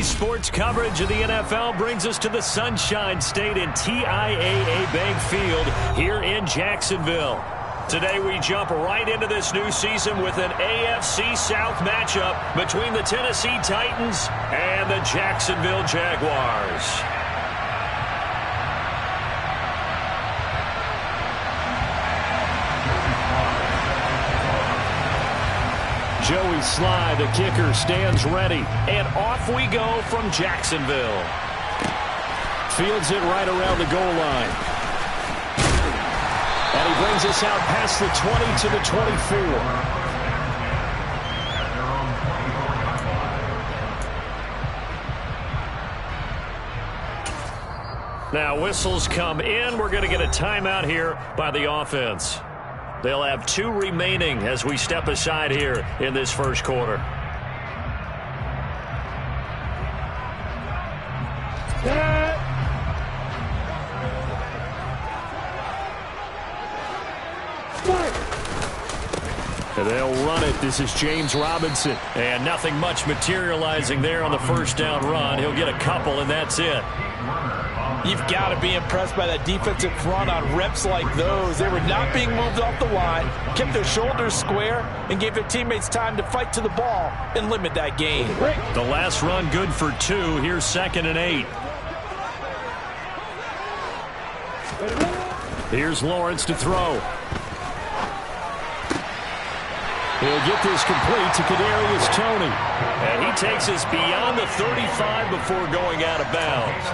Sports coverage of the NFL brings us to the Sunshine State in TIAA Bank Field here in Jacksonville. Today we jump right into this new season with an AFC South matchup between the Tennessee Titans and the Jacksonville Jaguars. Joey Sly, the kicker, stands ready. And off we go from Jacksonville. Fields it right around the goal line. And he brings us out past the 20 to the 24. Now whistles come in. We're going to get a timeout here by the offense. They'll have 2 remaining as we step aside here in this first quarter. And they'll run it. This is James Robinson. And nothing much materializing there on the first down run. He'll get a couple, and that's it. You've got to be impressed by that defensive front on reps like those. They were not being moved off the line, kept their shoulders square, and gave their teammates time to fight to the ball and limit that gain. The last run good for 2. Here's 2nd and 8. Here's Lawrence to throw. He'll get this complete to Kadarius Toney. And he takes us beyond the 35 before going out of bounds.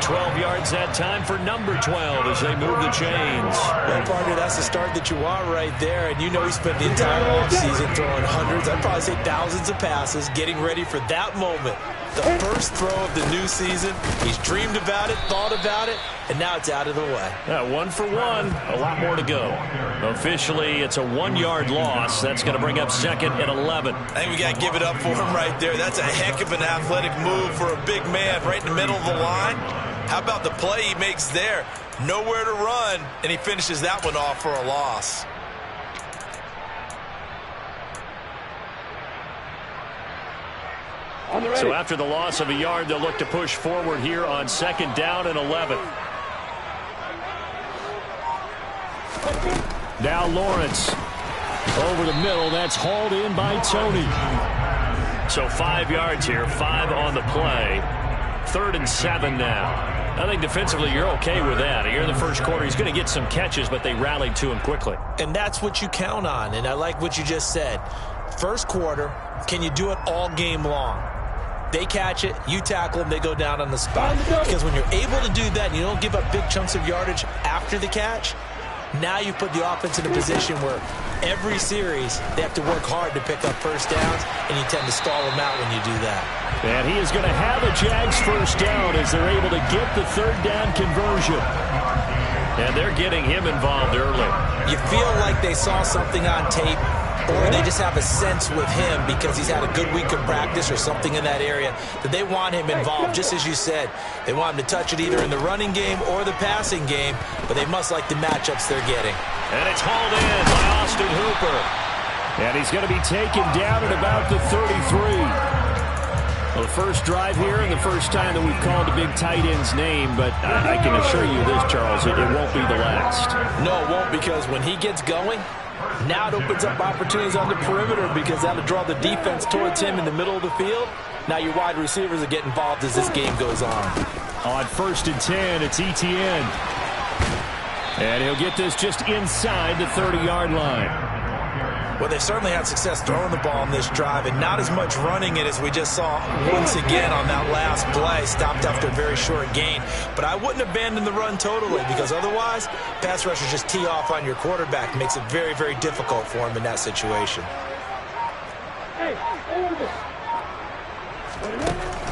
12 yards that time for number 12 as they move the chains. Well, partner, that's the start that you want right there. And you know he spent the entire offseason throwing hundreds, I'd probably say thousands of passes, getting ready for that moment. The first throw of the new season. He's dreamed about it, thought about it, and now it's out of the way. 1 for 1. A lot more to go. Officially, it's a 1-yard loss. That's going to bring up 2nd and 11. I think we got to give it up for him right there. That's a heck of an athletic move for a big man right in the middle of the line. How about the play he makes there? Nowhere to run, and he finishes that one off for a loss. So after the loss of a yard, they'll look to push forward here on 2nd down and 11. Now Lawrence over the middle. That's hauled in by Toney. So 5 yards here, 5 on the play. 3rd and 7 now. I think defensively you're okay with that. Here in the first quarter, he's going to get some catches, but they rallied to him quickly. And that's what you count on, and I like what you just said. First quarter, can you do it all game long? They catch it, you tackle them, they go down on the spot. Because when you're able to do that and you don't give up big chunks of yardage after the catch, now you put the offense in a position where every series they have to work hard to pick up first downs, and you tend to stall them out when you do that. And he is going to have a Jags first down as they're able to get the 3rd down conversion. And they're getting him involved early. You feel like they saw something on tape, or they just have a sense with him because he's had a good week of practice or something in that area that they want him involved. Just as you said, they want him to touch it either in the running game or the passing game, but they must like the matchups they're getting. And it's hauled in by Austin Hooper. And he's going to be taken down at about the 33. Well, the first drive here and the first time that we've called a big tight end's name, but I can assure you this, Charles, it won't be the last. No, it won't, because when he gets going, now it opens up opportunities on the perimeter because that'll draw the defense towards him in the middle of the field. Now your wide receivers will get involved as this game goes on. On 1st and 10, it's Etienne. And he'll get this just inside the 30-yard line. Well, they've certainly had success throwing the ball in this drive and not as much running it as we just saw once again on that last play. Stopped after a very short gain. But I wouldn't abandon the run totally because otherwise, pass rushers just tee off on your quarterback. Makes it very, very difficult for him in that situation.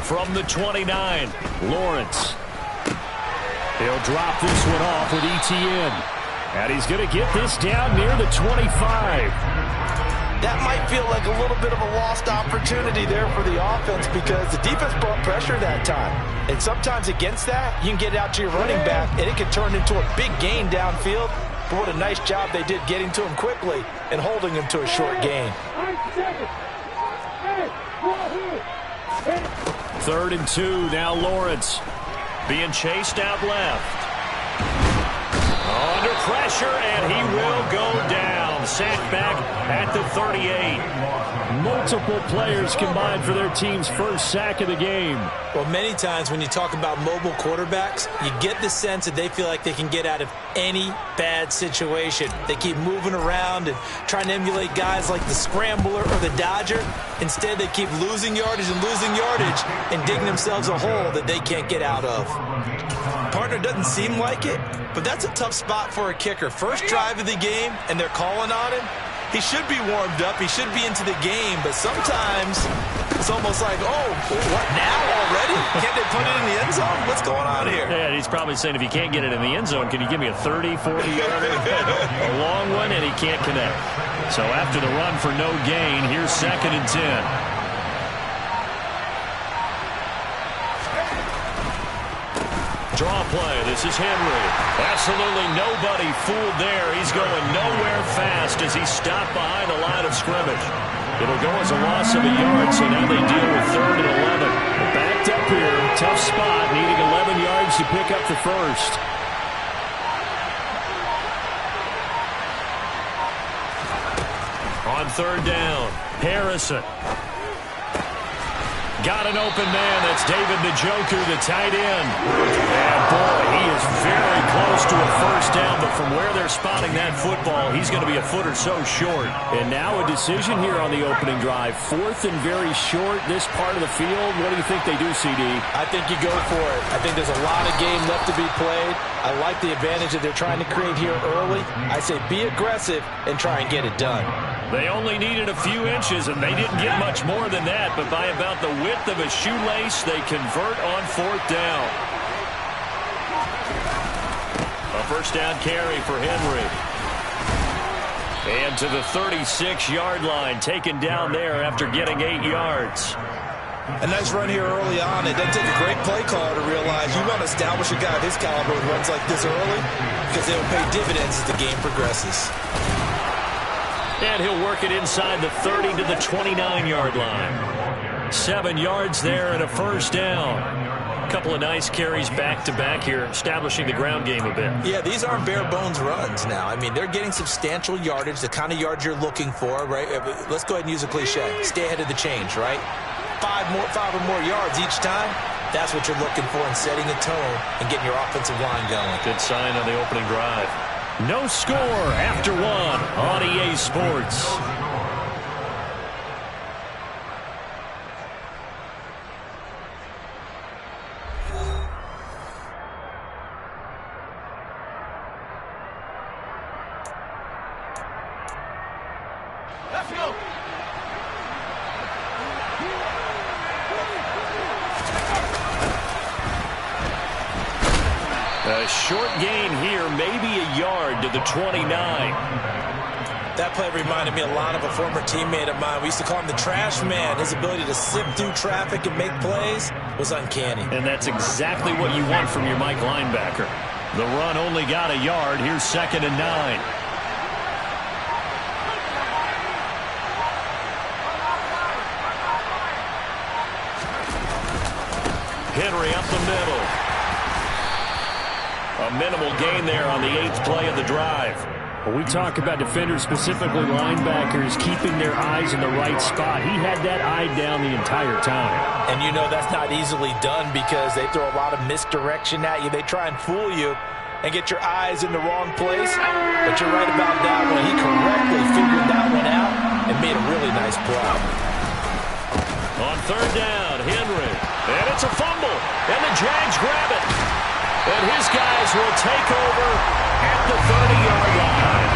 From the 29, Lawrence. He'll drop this one off with Etienne. And he's going to get this down near the 25. That might feel like a little bit of a lost opportunity there for the offense because the defense brought pressure that time. And sometimes against that, you can get out to your running back, and it can turn into a big gain downfield. But what a nice job they did getting to him quickly and holding him to a short gain. 3rd and 2. Now Lawrence being chased out left. Under pressure, and he will go down. Sacked back at the 38. Multiple players combined for their team's first sack of the game. Well, many times when you talk about mobile quarterbacks, you get the sense that they feel like they can get out of any bad situation. They keep moving around and trying to emulate guys like the Scrambler or the Dodger. Instead, they keep losing yardage and digging themselves a hole that they can't get out of. Partner doesn't seem like it, but that's a tough spot for a kicker. First drive of the game, and they're calling on him. He should be warmed up. He should be into the game, but sometimes it's almost like, oh, what, now already? Can't they put it in the end zone? What's going on here? Yeah, he's probably saying, if you can't get it in the end zone, can you give me a 30, 40-yarder? A long one, and he can't connect. So after the run for no gain, here's 2nd and 10. Draw play. This is Henry. Absolutely nobody fooled there. He's going nowhere fast as he stopped behind the line of scrimmage. It'll go as a loss of a yard, so now they deal with 3rd and 11. They're backed up here. Tough spot, needing 11 yards to pick up the first. On 3rd down, Harrison. Got an open man. That's David Njoku, the tight end. And, boy, he is very close to a first down, but from where they're spotting that football, he's going to be a foot or so short. And now a decision here on the opening drive. 4th and very short, this part of the field. What do you think they do, CD? I think you go for it. I think there's a lot of game left to be played. I like the advantage that they're trying to create here early. I say be aggressive and try and get it done. They only needed a few inches, and they didn't get much more than that, but by about the width of a shoelace, they convert on 4th down. A first down carry for Henry. And to the 36-yard line, taken down there after getting 8 yards. A nice run here early on. It doesn't take a great play caller to realize you want to establish a guy of his caliber with runs like this early because they will pay dividends as the game progresses. And he'll work it inside the 30 to the 29-yard line. 7 yards there and a first down. A couple of nice carries back-to-back here, establishing the ground game a bit. Yeah, these aren't bare-bones runs now. I mean, they're getting substantial yardage, the kind of yards you're looking for, right? Let's go ahead and use a cliche. Stay ahead of the change, right? 5 or more yards each time. That's what you're looking for in setting a tone and getting your offensive line going. Good sign on the opening drive. No score after 1 on EA Sports. Let's go. A short gain here, maybe a yard to the 29. That play reminded me a lot of a former teammate of mine. We used to call him the trash man. His ability to sift through traffic and make plays was uncanny. And that's exactly what you want from your Mike linebacker. The run only got a yard. Here's 2nd and 9. Henry up the middle. A minimal gain there on the 8th play of the drive. When we talk about defenders, specifically linebackers, keeping their eyes in the right spot, he had that eye down the entire time. And you know that's not easily done because they throw a lot of misdirection at you. They try and fool you and get your eyes in the wrong place. But you're right about that one. He correctly figured that one out and made a really nice play. On 3rd down, Henry. And it's a fumble. And the Jags grab it. And his guys will take over at the 30-yard line.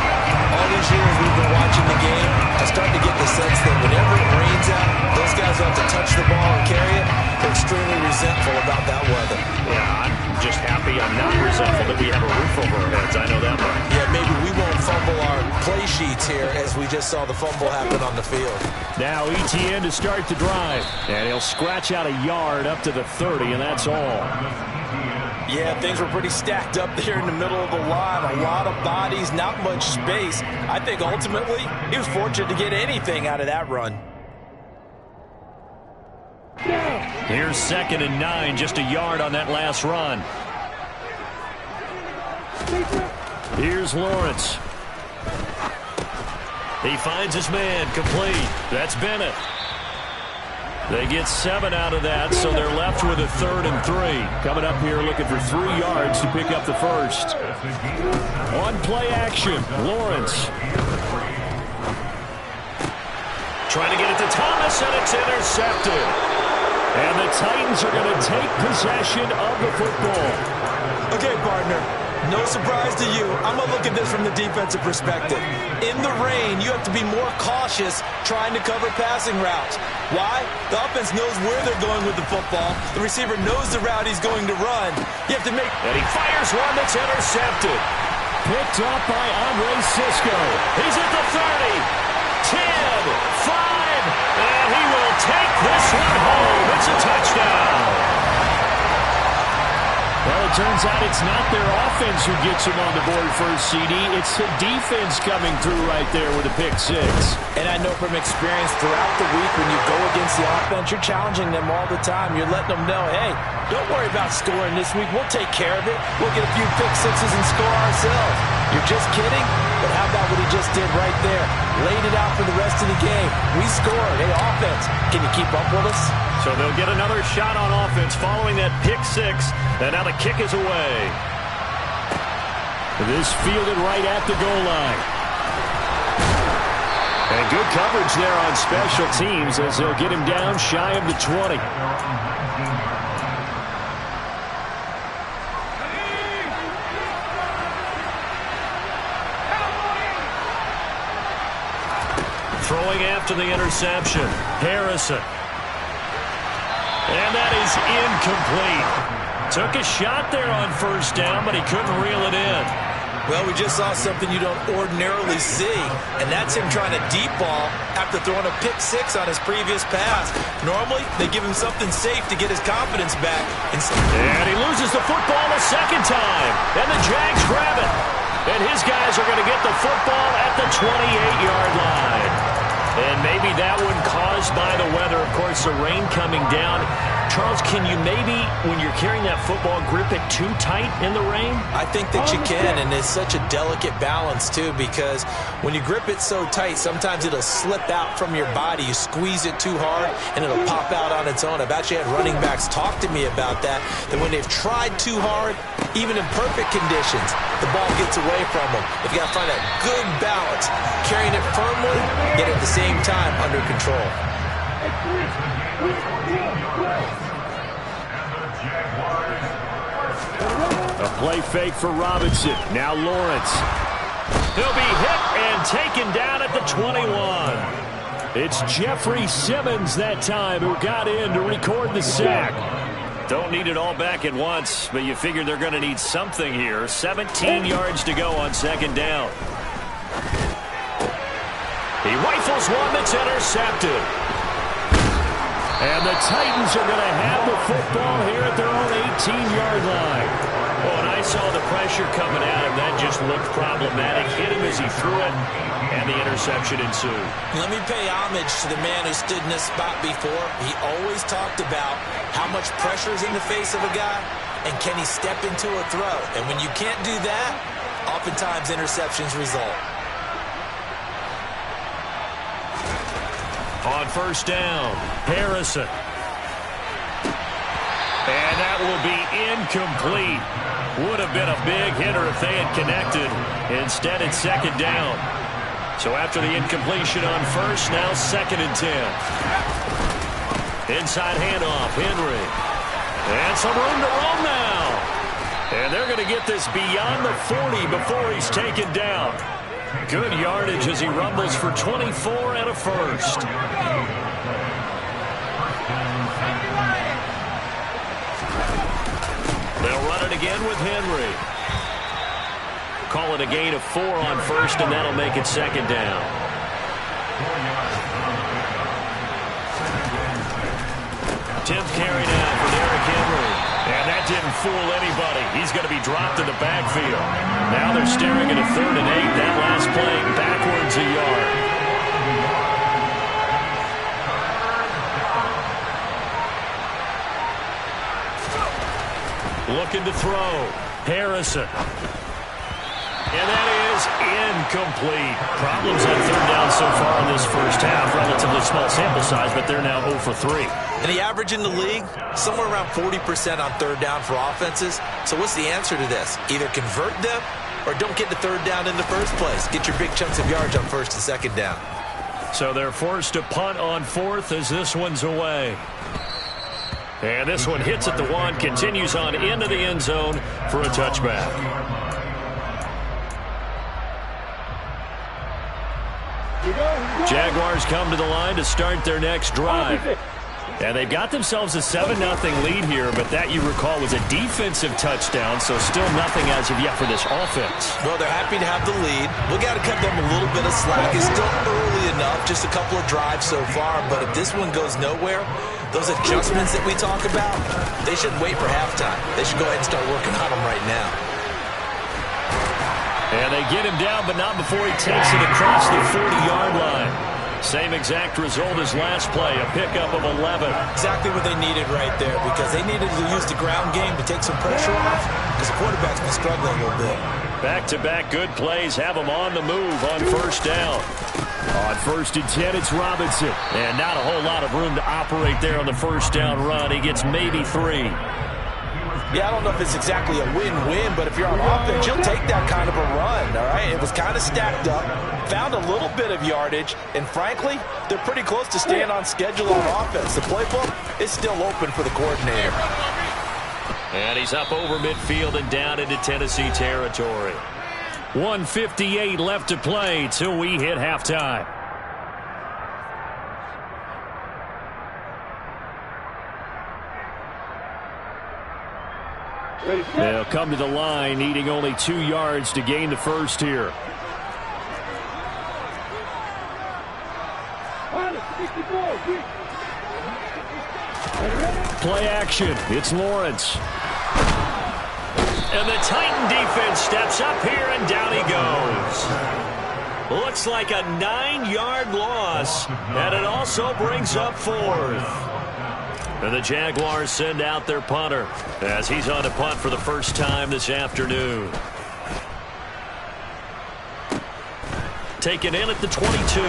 All these years we've been watching the game, I start to get the sense that whenever it rains out, those guys have to touch the ball and carry it. They're extremely resentful about that weather. Yeah, I'm just happy I'm not resentful that we have a roof over our heads. I know that much. Yeah, maybe we won't fumble our play sheets here as we just saw the fumble happen on the field. Now ETN to start the drive. And he'll scratch out a yard up to the 30, and that's all. Yeah, things were pretty stacked up there in the middle of the line. A lot of bodies, not much space. I think ultimately he was fortunate to get anything out of that run. Yeah. Here's 2nd and 9, just a yard on that last run. Here's Lawrence. He finds his man, complete. That's Bennett. They get 7 out of that, so they're left with a 3rd and 3. Coming up here looking for 3 yards to pick up the first. On play action, Lawrence. Trying to get it to Thomas, and it's intercepted. And the Titans are going to take possession of the football. Okay, partner. No surprise to you. I'm going to look at this from the defensive perspective. In the rain, you have to be more cautious trying to cover passing routes. Why? The offense knows where they're going with the football. The receiver knows the route he's going to run. You have to make... And he fires one that's intercepted. Picked up by Andre Cisco. He's at the 30, 10, 5, and he will take this one home. It's a touchdown. Well, it turns out it's not their offense who gets him on the board first, CD. It's the defense coming through right there with a pick 6. And I know from experience throughout the week when you go against the offense, you're challenging them all the time. You're letting them know, hey, don't worry about scoring this week. We'll take care of it. We'll get a few pick 6s and score ourselves. You're just kidding? But how about what he just did right there? Laid it out for the rest of the game. We scored. Hey, offense, can you keep up with us? So they'll get another shot on offense following that pick 6. And now the kick is away. This fielded right at the goal line. And good coverage there on special teams as they'll get him down shy of the 20. Throwing after the interception, Harrison. And that is incomplete. Took a shot there on first down, but he couldn't reel it in. Well, we just saw something you don't ordinarily see, and that's him trying to deep ball after throwing a pick 6 on his previous pass. Normally, they give him something safe to get his confidence back. And he loses the football a second time, and the Jags grab it. And his guys are going to get the football at the 28-yard line. And maybe that one caused by the weather. Of course, the rain coming down. Charles, can you maybe, when you're carrying that football, grip it too tight in the rain? I think that you can, and it's such a delicate balance, too, because when you grip it so tight, sometimes it'll slip out from your body. You squeeze it too hard, and it'll pop out on its own. I've actually had running backs talk to me about that when they've tried too hard, even in perfect conditions, the ball gets away from them. If you got to find that good balance, carrying it firmly, yet at the same time under control. A play fake for Robinson. Now Lawrence. He'll be hit and taken down at the 21. It's Jeffrey Simmons that time who got in to record the sack. Don't need it all back at once, but you figure they're going to need something here. 17 yards to go on second down. He rifles one that's intercepted. And the Titans are going to have the football here at their own 18-yard line. Oh, and I saw the pressure coming at him. That just looked problematic. Hit him as he threw it, and the interception ensued. Let me pay homage to the man who stood in this spot before. He always talked about how much pressure is in the face of a guy, and can he step into a throw. And when you can't do that, oftentimes interceptions result. On first down, Harrison. And that will be incomplete. Would have been a big hitter if they had connected. Instead, it's second down. So after the incompletion on first, now 2nd and 10. Inside handoff, Henry. And some room to roam now. And they're going to get this beyond the 40 before he's taken down. Good yardage as he rumbles for 24 and a first. They'll run it again with Henry. Call it a gain of 4 on first, and that'll make it second down. Tenth carry now for Derrick Henry. And that didn't fool anybody. He's going to be dropped in the backfield. Now they're staring at a 3rd and 8. That last play backwards a yard. Looking to throw. Harrison. And that is incomplete. Problems on third down so far in this first half. Relatively small sample size, but they're now 0 for 3. And the average in the league, somewhere around 40% on third down for offenses. So what's the answer to this? Either convert them or don't get the third down in the first place. Get your big chunks of yards on first and second down. So they're forced to punt on fourth as this one's away. And this one hits at the 1, continues on into the end zone for a touchback. Jaguars come to the line to start their next drive. And they've got themselves a 7-0 lead here, but that, you recall, was a defensive touchdown, so still nothing as of yet for this offense. Well, they're happy to have the lead. We've got to cut them a little bit of slack. It's still early enough, just a couple of drives so far, but if this one goes nowhere, those adjustments that we talk about, they shouldn't wait for halftime. They should go ahead and start working on them right now. And they get him down, but not before he takes it across the 40-yard line. Same exact result as last play, a pickup of 11. Exactly what they needed right there, because they needed to use the ground game to take some pressure off, because the quarterback's been struggling a little bit. Back-to-back good plays have him on the move on first down. On 1st and 10, it's Robinson. And not a whole lot of room to operate there on the first down run. He gets maybe 3. Yeah, I don't know if it's exactly a win-win, but if you're on offense, you'll take that kind of a run, all right? It was kind of stacked up, found a little bit of yardage, and frankly, they're pretty close to staying on schedule on offense. The playbook is still open for the coordinator. And he's up over midfield and down into Tennessee territory. 1:58 left to play till we hit halftime. They'll come to the line, needing only 2 yards to gain the first here. Play action. It's Lawrence. And the Titan defense steps up here, and down he goes. Looks like a 9-yard loss, and it also brings up 4th. And the Jaguars send out their punter as he's on to punt for the first time this afternoon. Taken in at the 22.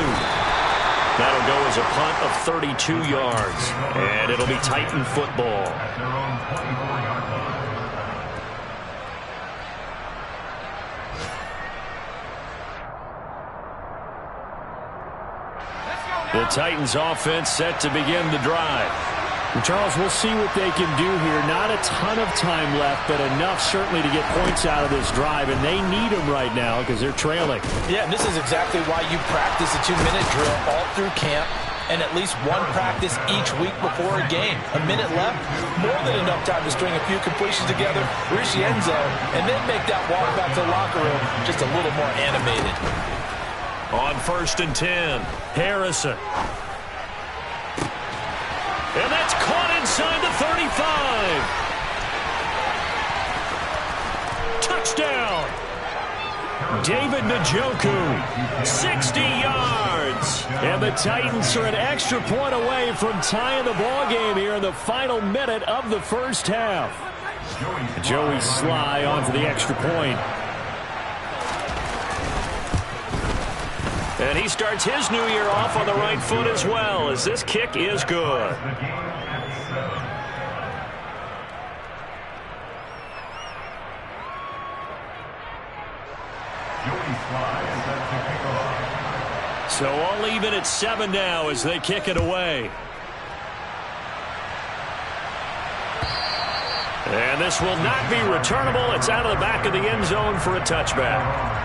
That'll go as a punt of 32 yards. And it'll be Titan football. The Titans offense set to begin the drive. Charles, we'll see what they can do here. Not a ton of time left, but enough certainly to get points out of this drive, and they need them right now because they're trailing. Yeah, and this is exactly why you practice a 2-minute drill all through camp and at least one practice each week before a game. A minute left, more than enough time to string a few completions together, reach the end zone, and then make that walk back to the locker room just a little more animated. On 1st and 10, Harrison. And that's caught inside the 35. Touchdown. David Njoku, 60 yards. And the Titans are an extra point away from tying the ball game here in the final minute of the first half. Joey Sly on for the extra point. And he starts his new year off on the right foot as well, as this kick is good. So all even at 7 now as they kick it away. And this will not be returnable. It's out of the back of the end zone for a touchback.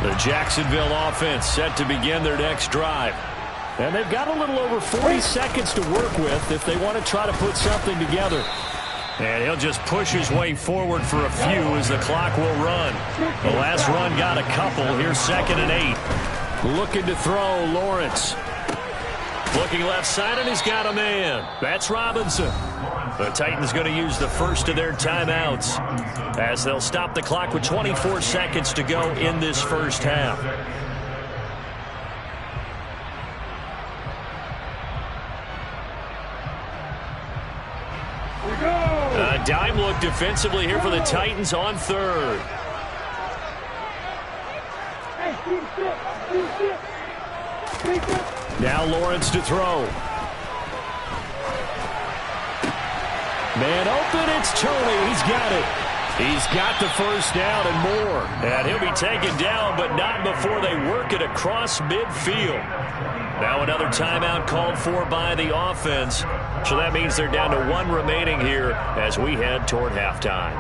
The Jacksonville offense set to begin their next drive. And they've got a little over 40 seconds to work with if they want to try to put something together. And he'll just push his way forward for a few as the clock will run. The last run got a couple. Here's 2nd and 8. Looking to throw, Lawrence. Looking left side, and he's got a man. That's Robinson. The Titans going to use the first of their timeouts as they'll stop the clock with 24 seconds to go in this first half. A dime look defensively here for the Titans on third. Now Lawrence to throw. Man open, it's Tony. He's got it. He's got the first down and more. And he'll be taken down, but not before they work it across midfield. Now another timeout called for by the offense. So that means they're down to one remaining here as we head toward halftime.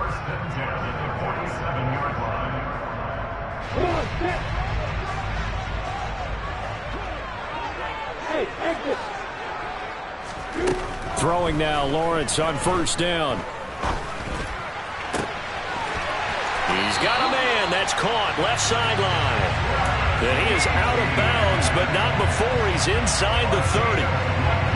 Throwing now, Lawrence on first down. He's got a man. That's caught left sideline. And he is out of bounds, but not before he's inside the 30.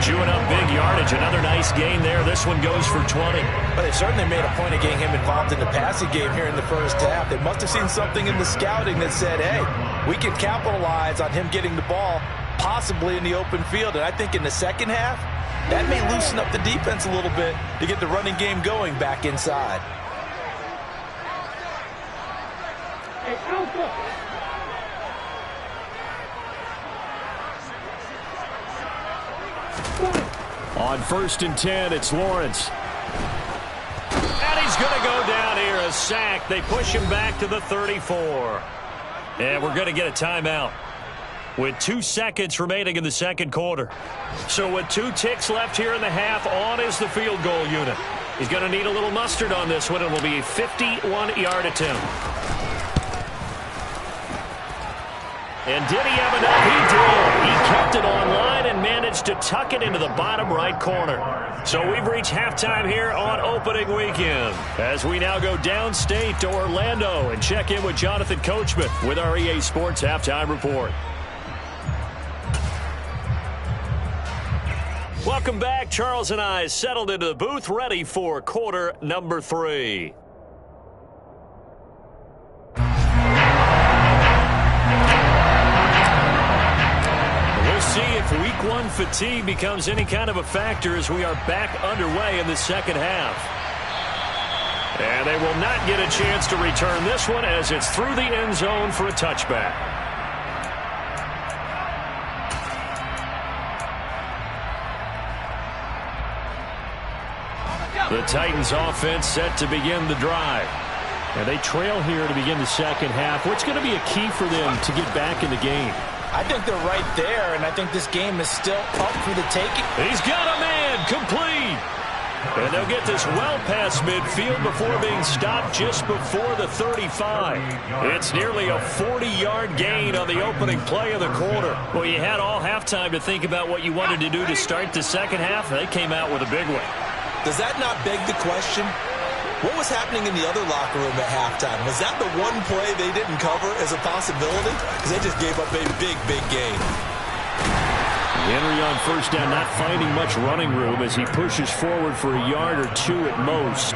Chewing up big yardage. Another nice gain there. This one goes for 20. But they certainly made a point of getting him involved in the passing game here in the first half. They must have seen something in the scouting that said, hey, we can capitalize on him getting the ball, possibly in the open field. And I think in the second half, that may loosen up the defense a little bit to get the running game going back inside. On first and 10, it's Lawrence. And he's going to go down here, a sack. They push him back to the 34. And we're going to get a timeout with 2 seconds remaining in the second quarter. So with 2 ticks left here in the half, on is the field goal unit. He's going to need a little mustard on this one. It will be a 51-yard attempt. And did he have enough? He did. He kept it online and managed to tuck it into the bottom right corner. So we've reached halftime here on opening weekend as we now go downstate to Orlando and check in with Jonathan Coachman with our EA Sports Halftime Report. Welcome back. Charles and I settled into the booth, ready for quarter number 3. We'll see if week 1 fatigue becomes any kind of a factor as we are back underway in the second half. And they will not get a chance to return this one as it's through the end zone for a touchback. The Titans offense set to begin the drive. And they trail here to begin the second half. What's going to be a key for them to get back in the game? I think they're right there, and I think this game is still up for the taking. He's got a man, complete. And they'll get this well past midfield before being stopped just before the 35. It's nearly a 40-yard gain on the opening play of the quarter. Well, you had all halftime to think about what you wanted to do to start the second half. They came out with a big one. Does that not beg the question? What was happening in the other locker room at halftime? Was that the one play they didn't cover as a possibility? Because they just gave up a big, big gain. Henry on first down, not finding much running room as he pushes forward for a yard or 2 at most.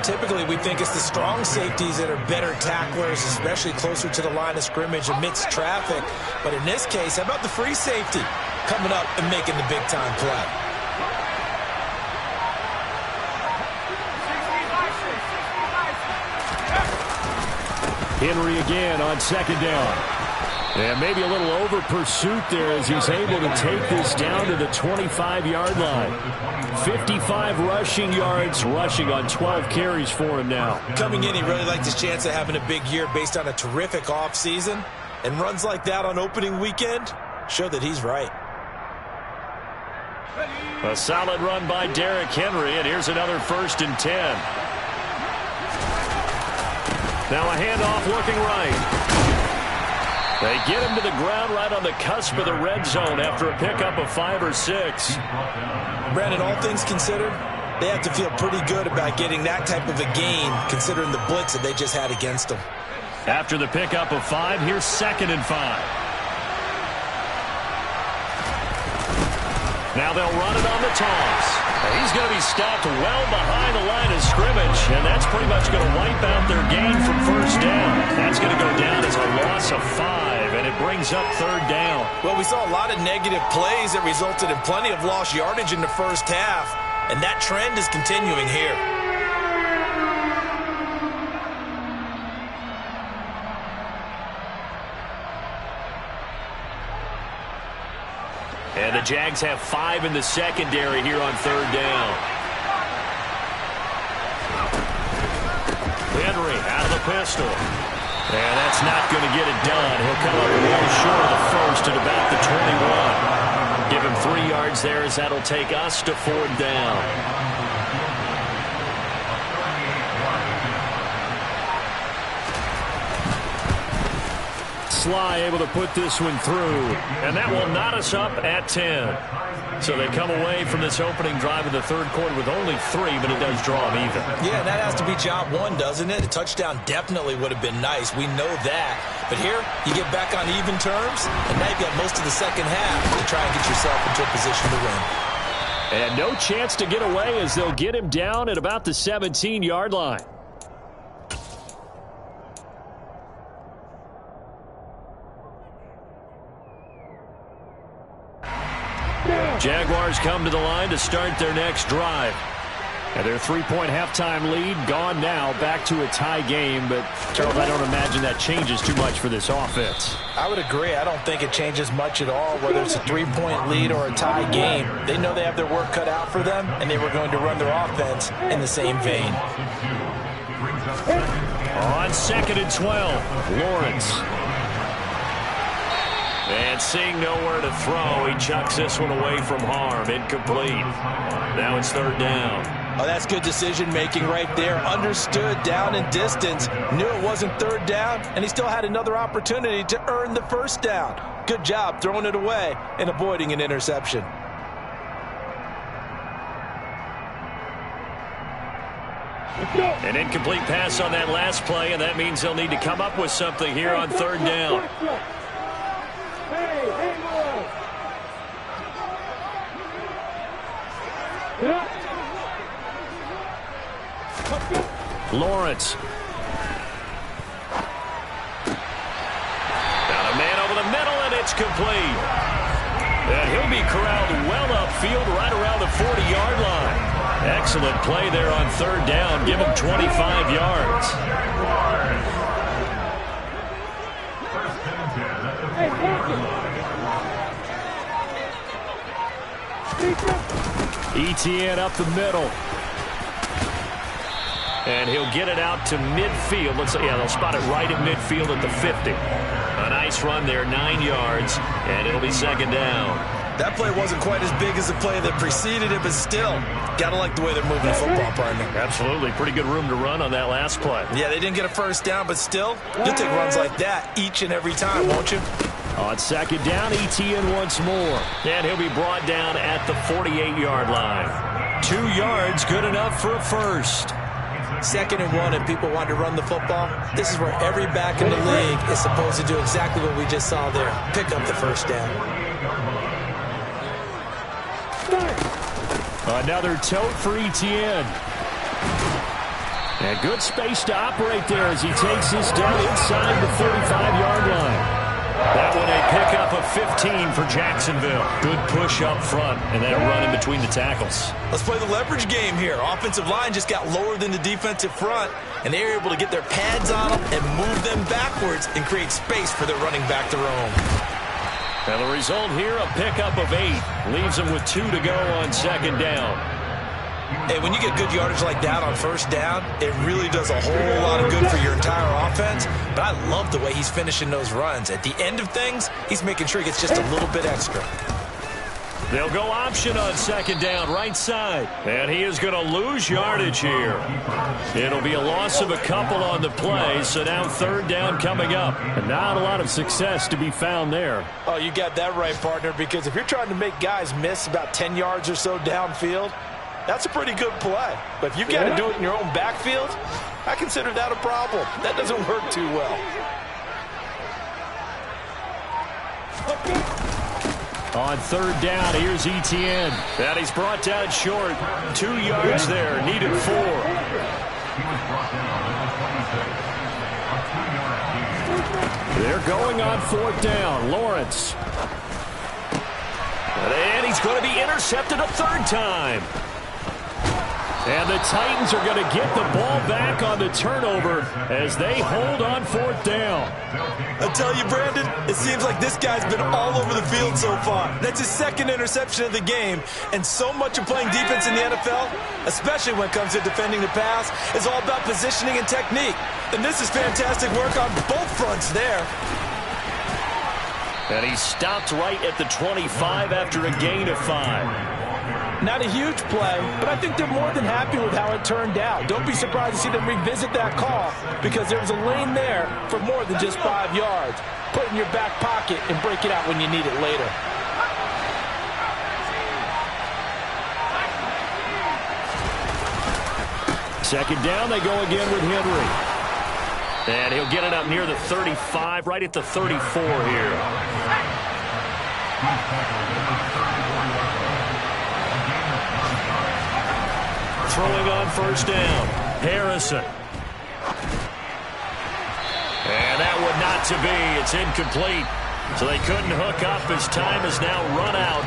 Typically, we think it's the strong safeties that are better tacklers, especially closer to the line of scrimmage amidst traffic. But in this case, how about the free safety coming up and making the big-time play? Henry again on second down. And maybe a little over pursuit there as he's able to take this down to the 25-yard line. 55 rushing yards, rushing on 12 carries for him now. Coming in, he really liked his chance of having a big year based on a terrific offseason. And runs like that on opening weekend show that he's right. A solid run by Derrick Henry, and here's another first and 10. Now a handoff looking right. They get him to the ground right on the cusp of the red zone after a pickup of 5 or 6. Brandon, all things considered, they have to feel pretty good about getting that type of a gain considering the blitz that they just had against them. After the pickup of 5, here's 2nd and 5. Now they'll run it on the toss. He's going to be stopped well behind the line of scrimmage, and that's pretty much going to wipe out their gain from first down. That's going to go down as a loss of 5, and it brings up third down. Well, we saw a lot of negative plays that resulted in plenty of lost yardage in the first half, and that trend is continuing here. And the Jags have 5 in the secondary here on third down. Henry out of the pistol. And that's not going to get it done. He'll come up a little short of the first at about the 21. Give him 3 yards there as that'll take us to fourth down. Sly able to put this one through, and that will knot us up at 10. So they come away from this opening drive in the third quarter with only 3, but it does draw them even. Yeah, that has to be job 1, doesn't it? A touchdown definitely would have been nice. We know that. But here, you get back on even terms, and now you've got most of the second half to try and get yourself into a position to win. And no chance to get away as they'll get him down at about the 17-yard line. Jaguars come to the line to start their next drive. And their 3-point halftime lead gone now, back to a tie game. But, Charles, I don't imagine that changes too much for this offense. I would agree. I don't think it changes much at all, whether it's a 3-point lead or a tie game. They know they have their work cut out for them, and they were going to run their offense in the same vein. On 2nd and 12, Lawrence. And seeing nowhere to throw, he chucks this one away from harm. Incomplete. Now it's third down. Oh, that's good decision-making right there. Understood down and distance. Knew it wasn't third down, and he still had another opportunity to earn the first down. Good job throwing it away and avoiding an interception. An incomplete pass on that last play, and that means they'll need to come up with something here on third down. Lawrence. Got a man over the middle, and it's complete. And he'll be corralled well upfield right around the 40-yard line. Excellent play there on third down. Give him 25 yards. Etienne up the middle. And he'll get it out to midfield. They'll spot it right at midfield at the 50. A nice run there, 9 yards, and it'll be second down. That play wasn't quite as big as the play that preceded it, but still, gotta like the way they're moving the football, partner. Absolutely. Pretty good room to run on that last play. Yeah, they didn't get a first down, but still, you'll take runs like that each and every time, won't you? On second down, Etienne once more. And he'll be brought down at the 48-yard line. 2 yards, good enough for a first. 2nd and 1, and people want to run the football. This is where every back in the league is supposed to do exactly what we just saw there. Pick up the first down. Another tote for Etienne. And good space to operate there as he takes this down inside the 35-yard line. That one a pickup of 15 for Jacksonville. Good push up front and that run in between the tackles. Let's play the leverage game here. Offensive line just got lower than the defensive front, and they were able to get their pads on them and move them backwards and create space for their running back to roam. And the result here, a pickup of 8. Leaves them with 2 to go on second down. Hey, when you get good yardage like that on first down, it really does a whole lot of good for your entire offense. But I love the way he's finishing those runs. At the end of things, he's making sure he gets just a little bit extra. They'll go option on second down, right side. And he is going to lose yardage here. It'll be a loss of a couple on the play, so now third down coming up. And not a lot of success to be found there. Oh, you got that right, partner, because if you're trying to make guys miss about 10 yards or so downfield, that's a pretty good play. But if you've got to do it in your own backfield, I consider that a problem. That doesn't work too well. On third down, here's Etienne. And he's brought down short. 2 yards there, needed 4. They're going on fourth down. Lawrence. And he's going to be intercepted a third time. And the Titans are going to get the ball back on the turnover as they hold on fourth down. I tell you, Brandon, it seems like this guy's been all over the field so far. That's his second interception of the game. And so much of playing defense in the NFL, especially when it comes to defending the pass, is all about positioning and technique. And this is fantastic work on both fronts there. And he stopped right at the 25 after a gain of 5. Not a huge play, but I think they're more than happy with how it turned out. Don't be surprised to see them revisit that call because there was a lane there for more than just 5 yards. Put it in your back pocket and break it out when you need it later. Second down, they go again with Henry. And he'll get it up near the 35, right at the 34 here. Throwing on first down, Harrison. And that one not to be. It's incomplete. So they couldn't hook up as time has now run out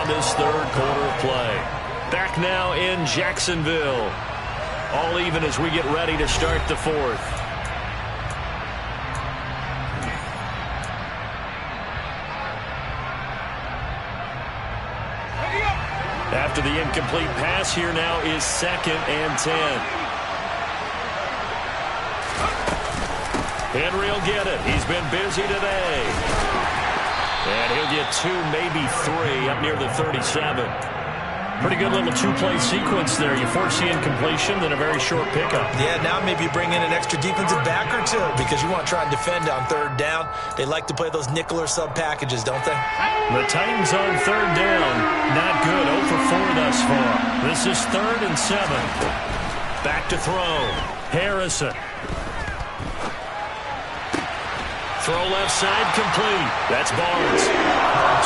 on this third quarter of play. Back now in Jacksonville. All even as we get ready to start the fourth. After the incomplete pass, here now is 2nd and 10. Henry will get it. He's been busy today. And he'll get 2, maybe 3 up near the 37. Pretty good little 2-play sequence there. You force the incompletion, then a very short pickup. Yeah, now maybe you bring in an extra defensive back or 2 because you want to try and defend on third down. They like to play those nickel or sub packages, don't they? The Titans on third down. Not good. 0 for 4 thus far. This is 3rd and 7. Back to throw. Harrison. Throw left side complete. That's Barnes.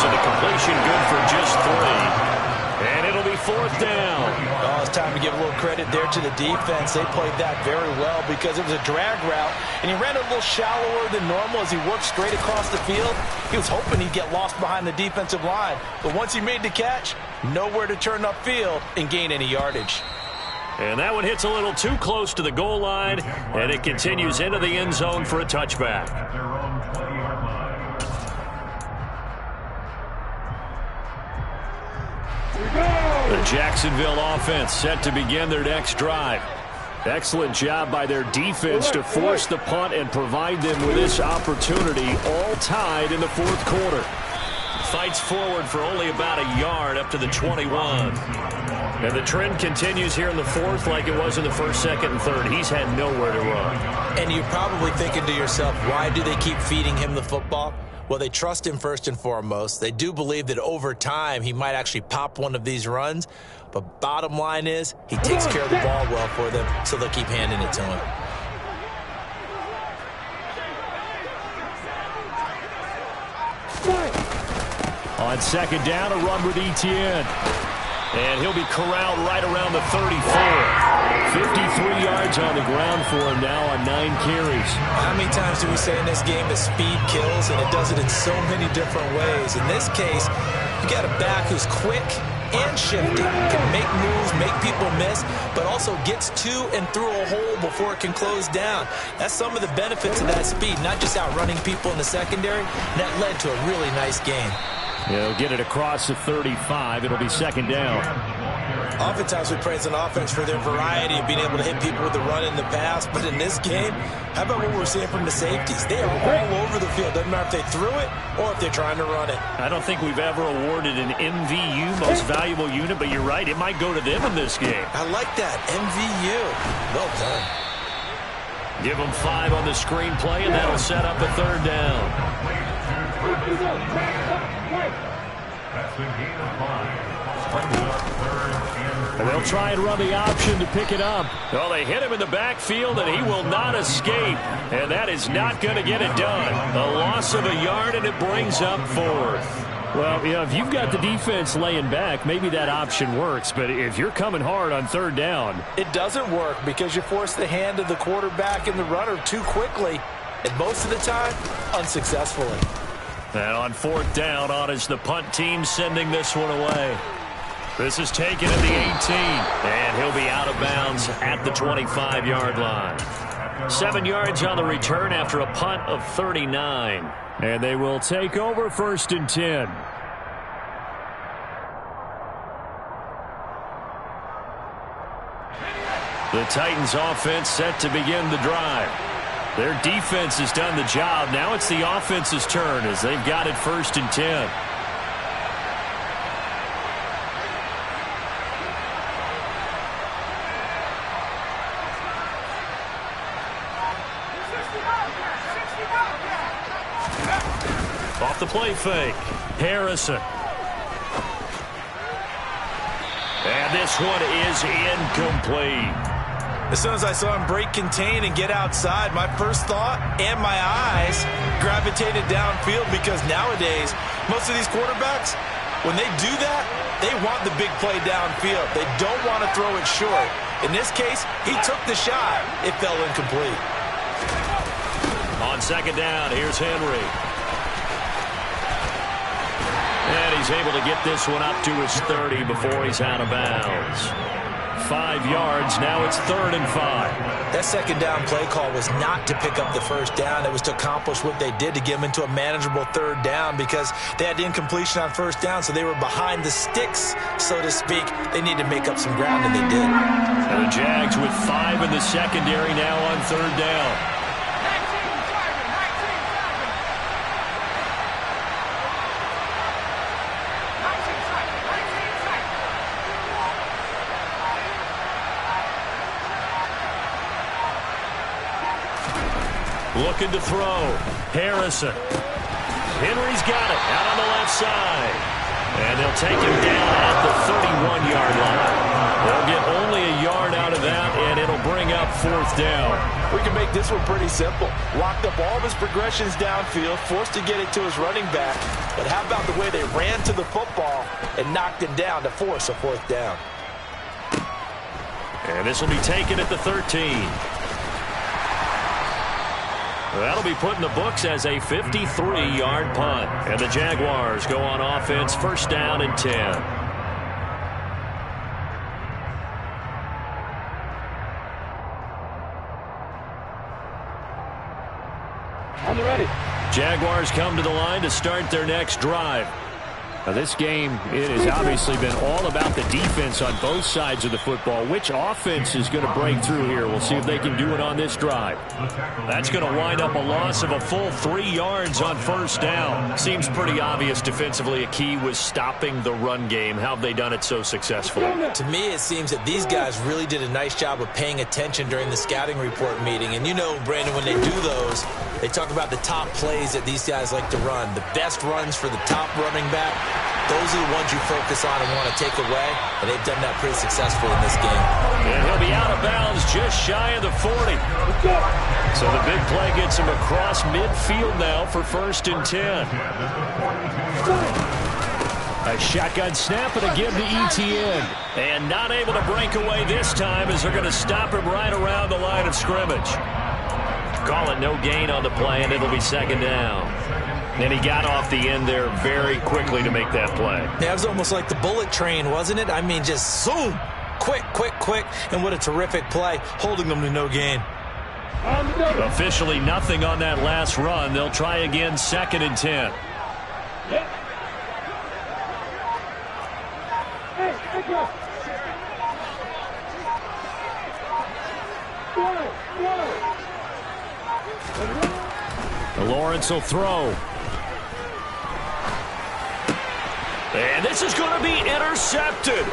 So the completion good for just 3. And it'll be 4th down. Oh, it's time to give a little credit there to the defense. They played that very well because it was a drag route, and he ran a little shallower than normal as he worked straight across the field. He was hoping he'd get lost behind the defensive line, but once he made the catch, nowhere to turn upfield and gain any yardage. And that one hits a little too close to the goal line, and it continues into the end zone for a touchback. The Jacksonville offense set to begin their next drive. Excellent job by their defense to force the punt and provide them with this opportunity, all tied in the fourth quarter. Fights forward for only about a yard up to the 21. And the trend continues here in the fourth like it was in the first, second, and third. He's had nowhere to run. And you're probably thinking to yourself, why do they keep feeding him the football? Well, they trust him first and foremost. They do believe that over time he might actually pop one of these runs. But bottom line is he takes care of the ball well for them, so they'll keep handing it to him. On second down, a run with Etienne. And he'll be corralled right around the 34. 53 yards on the ground for him now on 9 carries. How many times do we say in this game that speed kills, and it does it in so many different ways? In this case, you got a back who's quick and shifty, can make moves, make people miss, but also gets to and through a hole before it can close down. That's some of the benefits of that speed, not just outrunning people in the secondary. That led to a really nice game. He'll get it across the 35. It'll be second down. Oftentimes we praise an offense for their variety of being able to hit people with the run in the pass, but in this game, how about what we're seeing from the safeties? They are all over the field. Doesn't matter if they threw it or if they're trying to run it. I don't think we've ever awarded an MVU, most valuable unit, but you're right, it might go to them in this game. I like that, MVU. Well done. Give them 5 on the screenplay, and that'll set up a third down. And they'll try and run the option to pick it up. Well, they hit him in the backfield, and he will not escape. And that is not going to get it done. A loss of a yard, and it brings up 4th. Well, you know, if you've got the defense laying back, maybe that option works. But if you're coming hard on third down, it doesn't work because you force the hand of the quarterback and the runner too quickly, and most of the time, unsuccessfully. And on fourth down, on is the punt team sending this one away. This is taken at the 18, and he'll be out of bounds at the 25-yard line. 7 yards on the return after a punt of 39. And they will take over 1st and 10. The Titans offense set to begin the drive. Their defense has done the job. Now it's the offense's turn as they've got it 1st and 10. Off the play fake. Harrison. And this one is incomplete. As soon as I saw him break contain and get outside, my first thought and my eyes gravitated downfield because nowadays, most of these quarterbacks, when they do that, they want the big play downfield. They don't want to throw it short. In this case, he took the shot. It fell incomplete. On 2nd down, here's Henry. And he's able to get this one up to his 30 before he's out of bounds. 5 yards, now it's 3rd and 5. That 2nd down play call was not to pick up the 1st down. It was to accomplish what they did to get them into a manageable 3rd down because they had the incompletion on 1st down, so they were behind the sticks, so to speak. They needed to make up some ground, and they did. And the Jags with 5 in the secondary now on 3rd down. Looking to throw. Harrison. Henry's got it out on the left side. And they'll take him down at the 31-yard line. They'll get only a yard out of that, and it'll bring up 4th down. We can make this one pretty simple. Locked up all of his progressions downfield, forced to get it to his running back. But how about the way they ran to the football and knocked him down to force a 4th down? And this will be taken at the 13. That'll be put in the books as a 53-yard punt. And the Jaguars go on offense 1st down and 10. On the ready. Jaguars come to the line to start their next drive. Now this game, it has obviously been all about the defense on both sides of the football. Which offense is going to break through here? We'll see if they can do it on this drive. That's going to wind up a loss of a full 3 yards on 1st down. Seems pretty obvious defensively a key was stopping the run game. How have they done it so successfully? To me, it seems that these guys really did a nice job of paying attention during the scouting report meeting. And you know, Brandon, when they do those, they talk about the top plays that these guys like to run. The best runs for the top running back. Those are the ones you focus on and want to take away, and they've done that pretty successfully in this game. And he'll be out of bounds just shy of the 40. So the big play gets him across midfield now for 1st and 10. A shotgun snap and a give to Etienne. And not able to break away this time as they're going to stop him right around the line of scrimmage. Call it no gain on the play, and it'll be 2nd down. And he got off the end there very quickly to make that play. Yeah, it was almost like the bullet train, wasn't it? I mean, just zoom. Quick, quick, quick. And what a terrific play, holding them to no gain. Officially nothing on that last run. They'll try again 2nd and 10. Lawrence will throw. And this is going to be intercepted.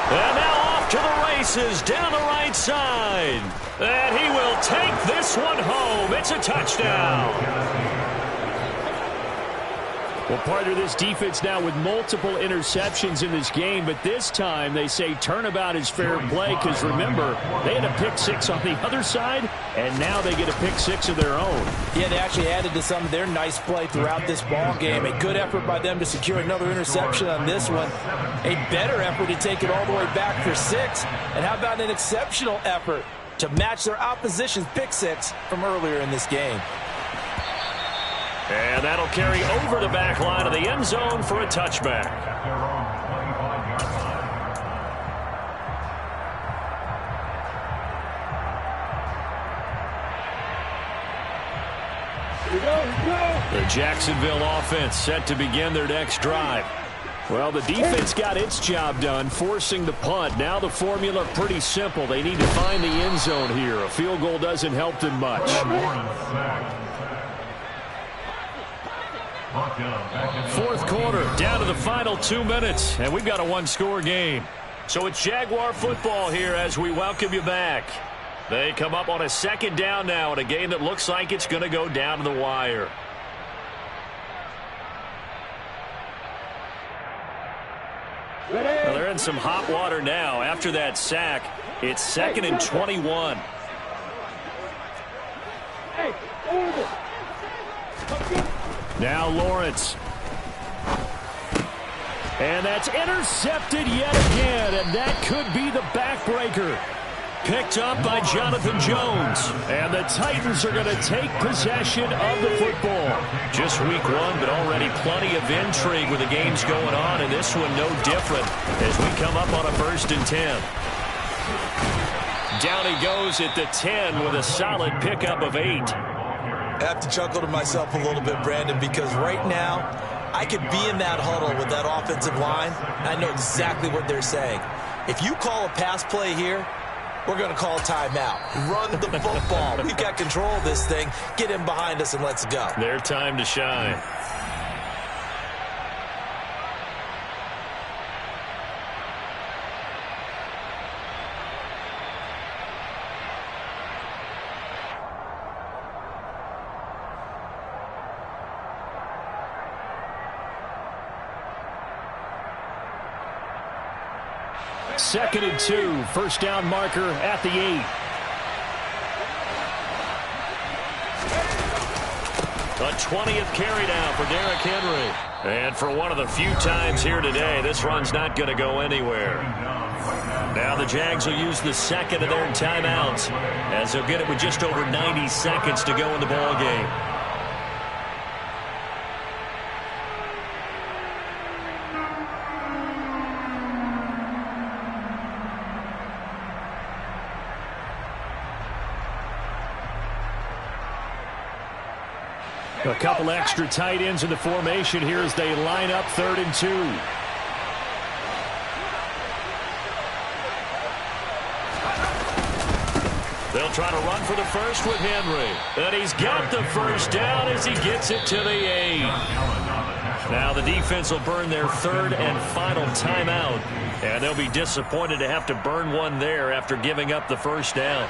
And now off to the races down the right side. And he will take this one home. It's a touchdown. Well, partner, this defense now with multiple interceptions in this game, but this time they say turnabout is fair play because, remember, they had a pick six on the other side, and now they get a pick six of their own. Yeah, they actually added to some of their nice play throughout this ball game. A good effort by them to secure another interception on this one. A better effort to take it all the way back for 6. And how about an exceptional effort to match their opposition's pick six from earlier in this game? And that'll carry over the back line of the end zone for a touchback. The Jacksonville offense set to begin their next drive. Well, the defense got its job done, forcing the punt. Now the formula pretty simple. They need to find the end zone here. A field goal doesn't help them much. Fourth quarter, down to the final 2 minutes, and we've got a one-score game. So it's Jaguar football here as we welcome you back. They come up on a second down now in a game that looks like it's going to go down to the wire. Well, they're in some hot water now. After that sack, it's 2nd and 21. Now Lawrence. And that's intercepted yet again, and that could be the backbreaker. Picked up by Jonathan Jones. And the Titans are going to take possession of the football. Just week 1, but already plenty of intrigue with the games going on, and this one no different as we come up on a 1st and 10. Down he goes at the 10 with a solid pickup of 8. I have to chuckle to myself a little bit, Brandon, because right now I could be in that huddle with that offensive line, and I know exactly what they're saying. If you call a pass play here, we're going to call timeout. Run the football. We've got control of this thing. Get him behind us and let's go. Their time to shine. Second and 2, first down marker at the 8. A 20th carry now for Derrick Henry. And for one of the few times here today, this run's not going to go anywhere. Now the Jags will use the second of their timeouts as they'll get it with just over 90 seconds to go in the ball game. A couple extra tight ends in the formation here as they line up 3rd and 2. They'll try to run for the first with Henry. And he's got the first down as he gets it to the 8. Now the defense will burn their 3rd and final timeout. And they'll be disappointed to have to burn one there after giving up the first down.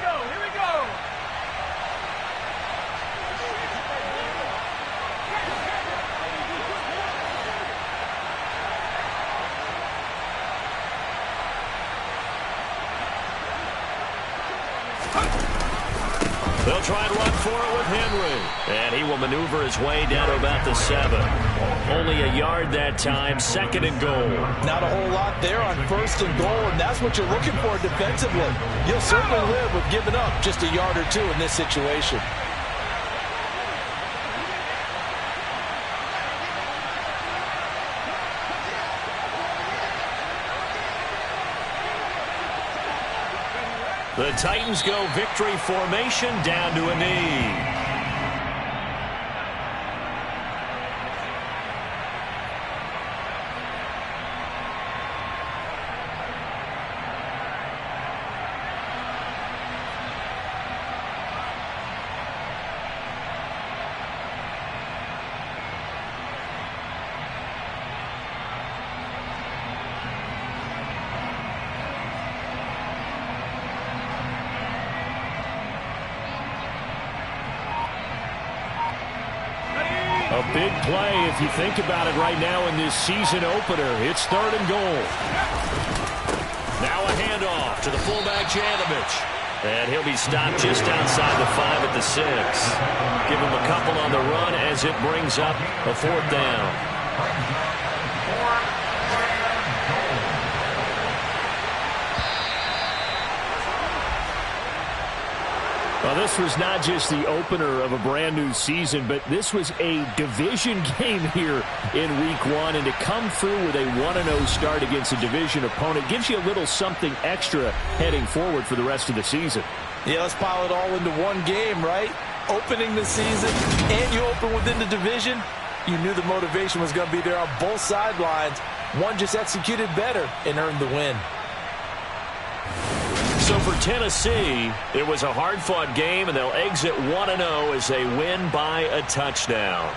They'll try and run for it with Henry. And he will maneuver his way down to about the 7. Only a yard that time, 2nd and goal. Not a whole lot there on 1st and goal, and that's what you're looking for defensively. You'll certainly live with giving up just a yard or 2 in this situation. The Titans go victory formation down to a knee. big play if you think about it right now in this season opener. It's 3rd and goal. Now a handoff to the fullback, Janovich. And he'll be stopped just outside the 5 at the 6. Give him a couple on the run as it brings up a 4th down. Well, this was not just the opener of a brand new season, but this was a division game here in week 1. And to come through with a 1-0 start against a division opponent gives you a little something extra heading forward for the rest of the season. Yeah, let's pile it all into one game, right? Opening the season, and you open within the division. You knew the motivation was going to be there on both sidelines. One just executed better and earned the win. So for Tennessee, it was a hard-fought game, and they'll exit 1-0 as they win by a touchdown.